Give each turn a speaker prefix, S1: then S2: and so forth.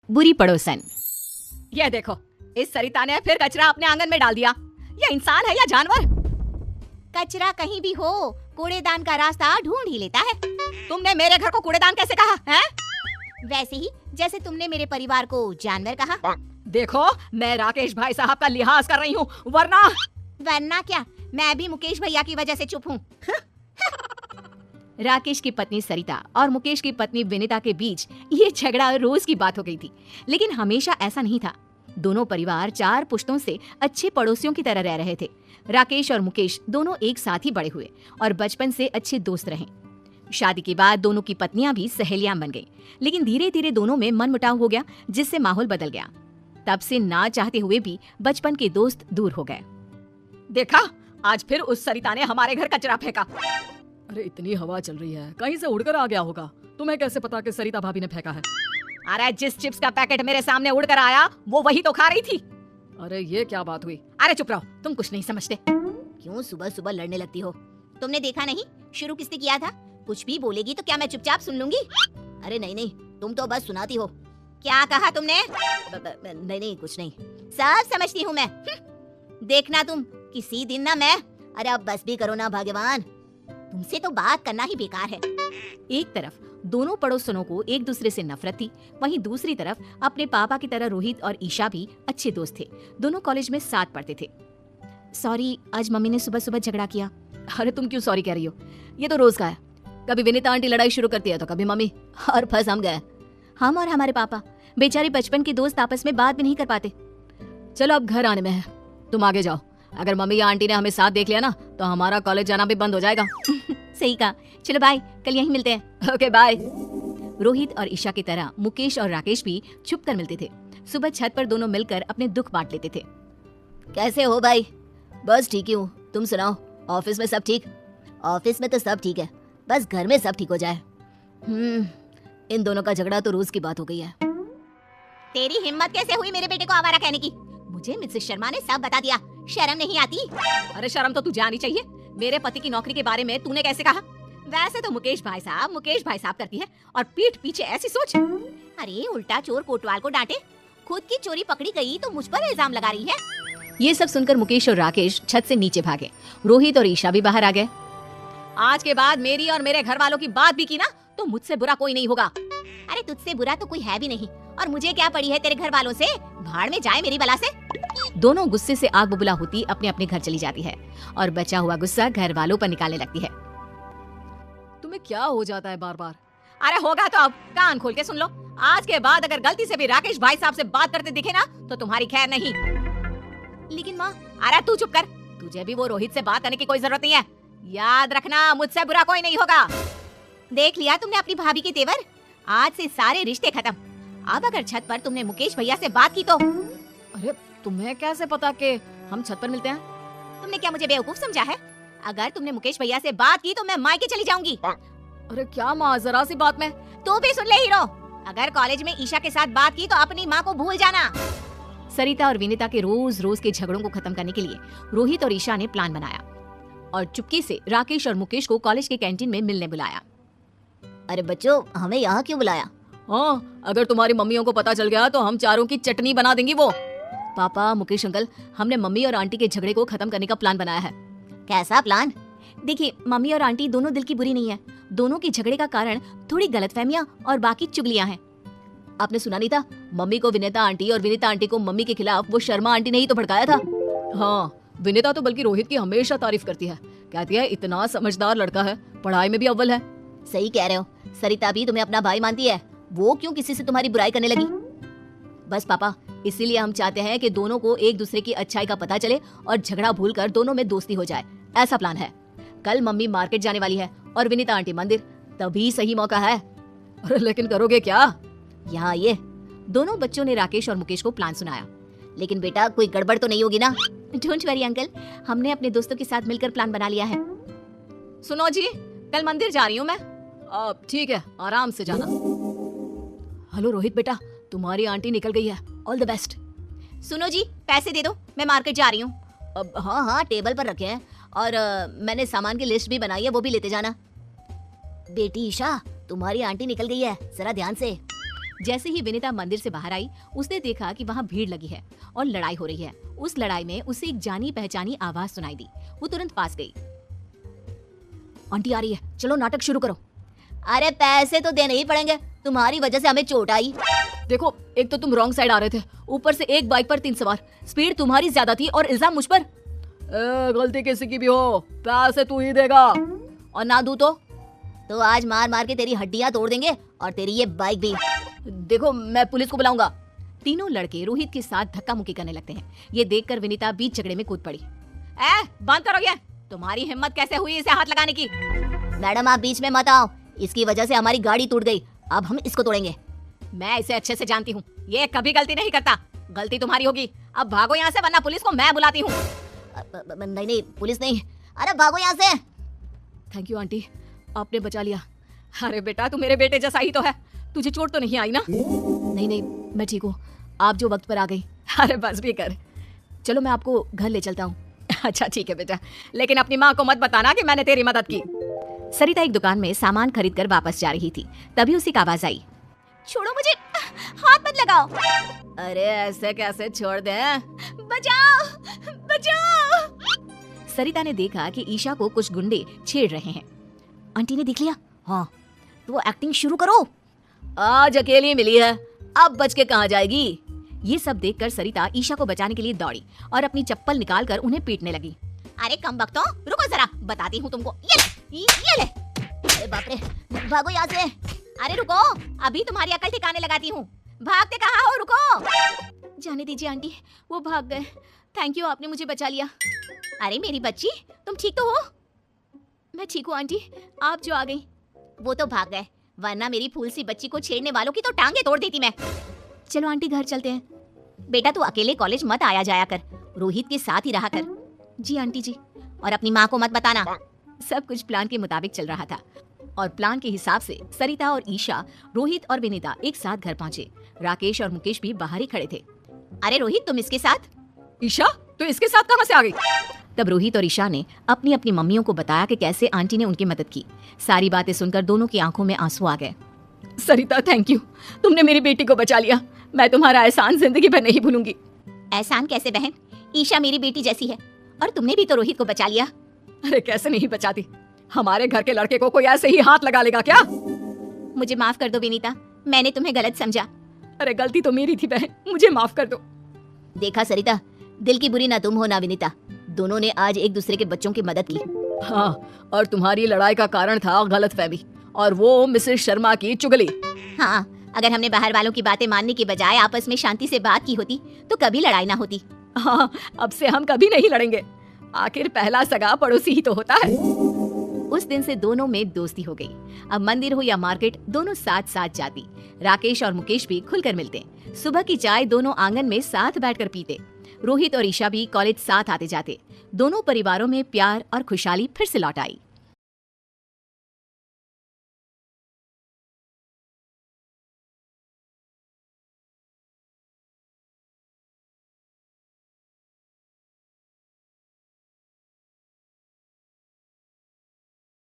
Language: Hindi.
S1: बुरी पड़ोसन।
S2: ये देखो, इस सरिता ने फिर कचरा अपने आंगन में डाल दिया। ये इंसान है या जानवर?
S3: कचरा कहीं भी हो, कूड़ेदान का रास्ता ढूंढ ही लेता है।
S2: तुमने मेरे घर को कूड़ेदान कैसे कहा है?
S3: वैसे ही जैसे तुमने मेरे परिवार को जानवर कहा।
S2: देखो, मैं राकेश भाई साहब का लिहाज कर रही हूँ, वरना
S3: क्या, मैं भी मुकेश भैया की वजह से चुप हूँ।
S1: राकेश की पत्नी सरिता और मुकेश की पत्नी विनीता के बीच ये झगड़ा रोज की बात हो गई थी, लेकिन हमेशा ऐसा नहीं था। दोनों परिवार 4 पुश्तों से अच्छे पड़ोसियों की तरह रह रहे थे। राकेश और मुकेश दोनों एक साथ ही बड़े हुए और बचपन से अच्छे दोस्त रहे। शादी के बाद दोनों की पत्नियां भी सहेलियां बन गईं, लेकिन धीरे धीरे दोनों में मनमुटाव हो गया, जिससे माहौल बदल गया। तब से ना चाहते हुए भी बचपन के दोस्त दूर हो गए।
S2: देखा, आज फिर उस सरिता ने हमारे घर कचरा फेंका। अरे इतनी हवा चल रही है, कहीं से उड़कर आ गया होगा। तुम्हें कैसे पता कि सरिता भाभी ने फेंका है? अरे जिस चिप्स का पैकेट मेरे सामने उड़कर आया, वो वही तो खा रही थी। अरे ये क्या बात हुई? अरे चुप रहो, तुम कुछ नहीं समझते।
S3: क्यों सुबह सुबह लड़ने लगती हो? तुमने देखा नहीं शुरू किसने किया था? कुछ भी बोलेगी तो क्या मैं चुपचाप सुन लूंगी? अरे नहीं, तुम तो बस सुनाती हो। क्या कहा तुमने? नहीं कुछ नहीं, सब समझती हूँ मैं। देखना तुम किसी दिन ना मैं। अरे अब बस भी करो ना भगवान, तुमसे तो बात करना ही बेकार है।
S1: एक तरफ दोनों पड़ोसनों को एक दूसरे से नफरत थी, वहीं दूसरी तरफ अपने पापा की तरह रोहित और ईशा भी अच्छे दोस्त थे। दोनों कॉलेज में साथ पढ़ते थे। सॉरी, आज मम्मी ने सुबह सुबह झगड़ा किया।
S2: अरे तुम क्यों सॉरी कह रही हो? ये तो रोज का है। कभी विनीता आंटी लड़ाई शुरू करती है तो कभी मम्मी, और फंस हम गए।
S1: हम और हमारे पापा बेचारे बचपन के दोस्त आपस में बात भी नहीं कर पाते।
S2: चलो अब घर आने में है, तुम आगे जाओ। अगर मम्मी या आंटी ने हमें साथ देख लिया ना तो हमारा कॉलेज जाना भी बंद हो जाएगा।
S1: सही कहा, चलो बाय, कल यहीं मिलते हैं।
S2: Okay bye.
S1: रोहित और ईशा की तरह मुकेश और राकेश भी छुप कर मिलते थे। सुबह छत पर दोनों मिलकर अपने दुख बांट लेते थे।
S3: कैसे हो भाई? बस ठीक ही हूँ, तुम सुनाओ, ऑफिस में सब ठीक? ऑफिस में तो सब ठीक है, बस घर में सब ठीक हो जाए। इन दोनों का झगड़ा तो रोज की बात हो गई है। तेरी हिम्मत कैसे हुई मेरे बेटे को आवारा कहने की? मुझे मिसेस शर्मा ने सब बता दिया, शर्म नहीं आती?
S2: अरे शर्म तो तुझे आनी चाहिए। मेरे पति की नौकरी के बारे में तूने कैसे कहा? वैसे तो मुकेश भाई साहब करती है, और पीठ पीछे ऐसी सोच।
S3: अरे उल्टा चोर कोतवाल को डांटे, खुद की चोरी पकड़ी गई तो मुझ पर इल्जाम लगा रही है।
S1: ये सब सुनकर मुकेश और राकेश छत से नीचे भागे। रोहित और ईशा भी बाहर आ गए।
S2: आज के बाद मेरी और मेरे घर वालों की बात भी की ना तो मुझसे बुरा कोई नहीं होगा।
S3: अरे तुझसे बुरा तो कोई है भी नहीं, और मुझे क्या पड़ी है तेरे घर वालों से? भाड़ में जाए मेरी बला से।
S1: दोनों गुस्से से आग बबूला होती अपने अपने घर चली जाती है और बचा हुआ गुस्सा घर वालों पर निकालने लगती है।
S2: तुम्हें क्या हो जाता है बार बार? अरे होगा तो अब कान खोल के सुन लो। आज के बाद अगर गलती से भी राकेश भाई साहब से बात करते दिखे ना तो तुम्हारी खैर नहीं।
S3: लेकिन माँ।
S2: अरे तू चुप कर, तुझे भी वो रोहित से बात करने की कोई जरूरत नहीं है। याद रखना, मुझसे बुरा कोई नहीं होगा।
S3: देख लिया तुमने अपनी भाभी के तेवर, आज से सारे रिश्ते खत्म। अब अगर छत पर तुमने मुकेश भैया से बात की तो?
S2: अरे तुम्हें कैसे पता कि हम छत पर मिलते हैं?
S3: तुमने क्या मुझे बेवकूफ समझा है? अगर तुमने मुकेश भैया से बात की तो मैं मायके चली जाऊंगी।
S2: अरे क्या माँ, जरा सी बात में।
S3: तू भी सुन ले हीरो, अगर कॉलेज में ईशा के साथ बात की तो अपनी माँ को भूल जाना।
S1: सरिता और विनीता के रोज रोज के झगड़ों को खत्म करने के लिए रोहित और ईशा ने प्लान बनाया और चुपके से राकेश और मुकेश को कॉलेज के कैंटीन में मिलने बुलाया।
S3: अरे बच्चों, हमें यहाँ क्यों बुलाया?
S2: हाँ, अगर तुम्हारी मम्मियों को पता चल गया तो हम चारों की चटनी बना देंगी वो।
S1: पापा, मुकेश अंकल, हमने मम्मी और आंटी के झगड़े को खत्म करने का प्लान बनाया है।
S3: कैसा प्लान?
S1: देखिए, मम्मी और आंटी दोनों दिल की बुरी नहीं है। दोनों की झगड़े का कारण थोड़ी गलतफहमियां और बाकी चुगलियां हैं।
S2: आपने सुना नहीं था? मम्मी को विनीता आंटी और विनीता आंटी को मम्मी के खिलाफ वो शर्मा आंटी ने ही तो भड़काया था। हाँ, विनीता तो बल्कि रोहित की हमेशा तारीफ करती है, कहती है इतना समझदार लड़का है, पढ़ाई में भी अव्वल है।
S3: सही कह रहे हो, सरिता भी तुम्हें अपना भाई मानती है, वो क्यों किसी से तुम्हारी बुराई करने लगी?
S1: बस पापा, इसीलिए हम चाहते हैं कि दोनों को एक दूसरे की अच्छाई का पता चले और झगड़ा भूलकर दोनों में दोस्ती हो जाए। ऐसा प्लान है। कल मम्मी मार्केट जाने वाली है और विनीता आंटी मंदिर, तभी सही मौका है।
S2: अरे लेकिन करोगे क्या?
S1: यहाँ आइए। दोनों बच्चों ने राकेश और मुकेश को प्लान सुनाया।
S3: लेकिन बेटा, कोई गड़बड़ तो नहीं होगी ना?
S1: डोंट वरी अंकल, हमने अपने दोस्तों के साथ मिलकर प्लान बना लिया है।
S2: सुनो जी, कल मंदिर जा रही हूँ मैं। ठीक है, आराम से जाना। हेलो रोहित बेटा, तुम्हारी आंटी निकल गई है, ऑल द बेस्ट।
S3: सुनो जी, पैसे दे दो, मैं मार्केट जा रही हूँ। हाँ, टेबल पर रखे हैं, और मैंने सामान की लिस्ट भी बनाई है, वो भी लेते जाना। बेटी ईशा, तुम्हारी आंटी निकल गई है, जरा ध्यान से।
S1: जैसे ही विनीता मंदिर से बाहर आई, उसने देखा कि वहाँ भीड़ लगी है और लड़ाई हो रही है। उस लड़ाई में उसे एक जानी पहचानी आवाज सुनाई दी। वो तुरंत पास गई।
S2: आंटी आ रही है, चलो नाटक शुरू करो।
S3: अरे पैसे तो देने ही पड़ेंगे, तुम्हारी वजह से हमें चोट आई।
S2: देखो, एक तो तुम रॉन्ग साइड आ रहे थे, ऊपर से एक बाइक पर 3 सवार, स्पीड तुम्हारी ज्यादा थी और इल्जाम मुझ पर। गलती किसी की भी हो, पैसे तू ही देगा, और ना दूं तो
S3: आज मार मार के तेरी हड्डियां तोड़ देंगे और तेरी ये बाइक भी।
S2: देखो, मैं पुलिस को बुलाऊंगा।
S1: तीनों लड़के रोहित के साथ धक्का मुक्की करने लगते हैं। ये देखकर विनीता बीच झगड़े में कूद पड़ी।
S2: बंद करो ये, तुम्हारी हिम्मत कैसे हुई इसे हाथ लगाने की?
S3: मैडम आप बीच में मत आओ, इसकी वजह से हमारी गाड़ी टूट गई, अब हम इसको तोड़ेंगे।
S2: मैं इसे अच्छे से जानती हूँ, ये कभी गलती नहीं करता। गलती तुम्हारी होगी, अब भागो यहाँ से वरना पुलिस को मैं बुलाती हूँ।
S3: नहीं पुलिस नहीं, अरे भागो यहाँ से।
S2: थैंक यू आंटी, आपने बचा लिया। अरे बेटा, तू मेरे बेटे जैसा ही तो है, तुझे चोट तो नहीं आई ना? नहीं, मैं ठीक हूँ, आप जो वक्त पर आ गई। अरे बस भी कर, चलो मैं आपको घर ले चलता हूँ। अच्छा ठीक है बेटा, लेकिन अपनी माँ को मत बताना कि मैंने तेरी मदद की।
S1: सरिता एक दुकान में सामान खरीद कर वापस जा रही थी, तभी उसे एक आवाज आई।
S3: छोड़ो मुझे, हाथ मत लगाओ।
S2: अरे ऐसे कैसे छोड़ दे?
S3: बचाओ बचाओ।
S1: सरिता ने देखा कि ईशा को कुछ गुंडे छेड़ रहे हैं।
S3: आंटी ने देख लिया? हाँ, तो एक्टिंग शुरू करो।
S2: आज अकेली मिली है, अब बच के कहाँ जाएगी?
S1: ये सब देखकर सरिता ईशा को बचाने के लिए दौड़ी और अपनी चप्पल निकालकर उन्हें पीटने लगी।
S3: अरे कम बख्तो, रुको जरा, बताती हूँ तुमको। ये ले। अरे बाप रे, भागो यहाँ से। अरे रुको, अभी तुम्हारी अकल ठिकाने लगाती हूँ। भागते कहाँ हो, रुको।
S1: जाने दीजिए आंटी, वो भाग गए। थैंक यू, आपने मुझे बचा लिया।
S3: अरे मेरी बच्ची, तुम ठीक तो हो?
S1: मैं ठीक हूँ आंटी, आप जो आ गई।
S3: वो तो भाग गए, वरना मेरी फूल सी बच्ची को छेड़ने वालों की तो टांगे तोड़ देती मैं।
S1: चलो आंटी, घर चलते हैं।
S3: बेटा तू अकेले कॉलेज मत आया जाया कर, रोहित के साथ ही रहा कर।
S1: जी आंटी जी।
S3: और अपनी माँ को मत बताना।
S1: सब कुछ प्लान के मुताबिक चल रहा था और प्लान के हिसाब से सरिता और ईशा, रोहित और विनीता एक साथ घर पहुंचे। राकेश और मुकेश भी बाहर ही खड़े थे।
S3: अरे रोहित, तुम इसके साथ?
S2: ईशा, तो इसके साथ कहाँ से आ गई?
S1: तब रोहित और ईशा ने अपनी अपनी मम्मियों को बताया कि कैसे आंटी ने उनकी मदद की। सारी बातें सुनकर दोनों की आंखों में आंसू आ गए।
S2: सरिता, थैंक यू, तुमने मेरी बेटी को बचा लिया। मैं तुम्हारा एहसान जिंदगी भर नहीं भूलूंगी।
S3: एहसान कैसे बहन, ईशा मेरी बेटी जैसी है और तुमने भी तो रोहित को बचा लिया।
S2: अरे कैसे नहीं बचाती, हमारे घर के लड़के को कोई ऐसे ही हाथ लगा लेगा क्या?
S3: मुझे माफ कर दो विनीता, मैंने तुम्हें गलत समझा।
S2: अरे गलती तो मेरी थी बहन, मुझे माफ कर दो।
S3: देखा सरिता, दिल की बुरी ना तुम हो ना विनीता, दोनों ने आज एक दूसरे के बच्चों की मदद की।
S2: हाँ, और तुम्हारी लड़ाई का कारण था गलतफहमी और वो मिसेस शर्मा की चुगली।
S3: हाँ, अगर हमने बाहर वालों की बातें मानने की बजाय आपस में शांति से बात की होती तो कभी लड़ाई ना होती।
S2: हाँ, अब से हम कभी नहीं लड़ेंगे, आखिर पहला सगा पड़ोसी ही तो होता है।
S1: उस दिन से दोनों में दोस्ती हो गई। अब मंदिर हो या मार्केट, दोनों साथ साथ जाती। राकेश और मुकेश भी खुलकर मिलते। सुबह की चाय दोनों आंगन में साथ बैठकर पीते। रोहित और ईशा भी कॉलेज साथ आते जाते। दोनों परिवारों में प्यार और खुशहाली फिर से लौट आई।